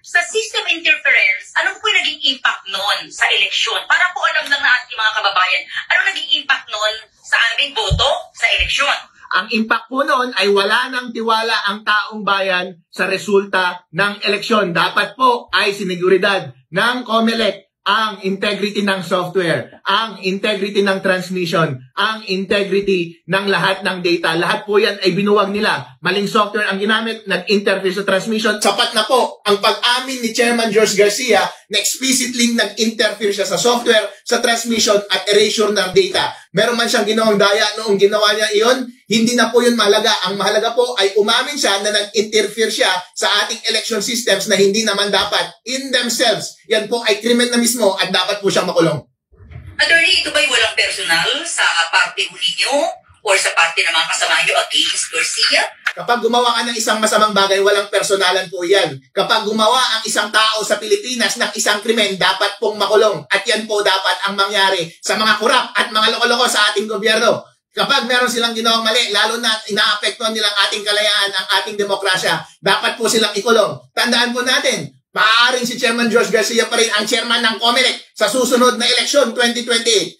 sa system interference, ano po yung naging impact nun sa eleksyon? Para po alam lang na ating mga kababayan, ano naging impact nun sa aming boto sa eleksyon? Ang impact po noon ay wala nang tiwala ang taong bayan sa resulta ng eleksyon. Dapat po ay siniguridad ng COMELEC ang integrity ng software, ang integrity ng transmission, ang integrity ng lahat ng data. Lahat po yan ay binuwag nila. Maling software ang ginamit, nag-interfere sa transmission. Sapat na po ang pag-amin ni Chairman George Garcia na explicitly nag-interfere siya sa software, sa transmission at erasure ng data. Meron man siyang ginawang daya noong ginawa niya iyon, hindi na po yun mahalaga. Ang mahalaga po ay umamin siya na nag-interfere siya sa ating election systems na hindi naman dapat in themselves. Yan po ay krimen na mismo at dapat po siyang makulong. Attorney, ito ba'y walang personal sa parte ninyo or sa parte ng mga kasama nyo against Garcia? Kapag gumawa ka ng isang masamang bagay, walang personalan po yan. Kapag gumawa ang isang tao sa Pilipinas ng isang krimen, dapat pong makulong. At yan po dapat ang mangyari sa mga kurap at mga loko-loko sa ating gobyerno. Kapag meron silang ginawang mali, lalo na inaapektuhan nilang ating kalayaan, ang ating demokrasya, dapat po silang ikulong. Tandaan po natin, maaaring si Chairman George Garcia pa rin ang chairman ng COMELEC sa susunod na eleksyon 2028.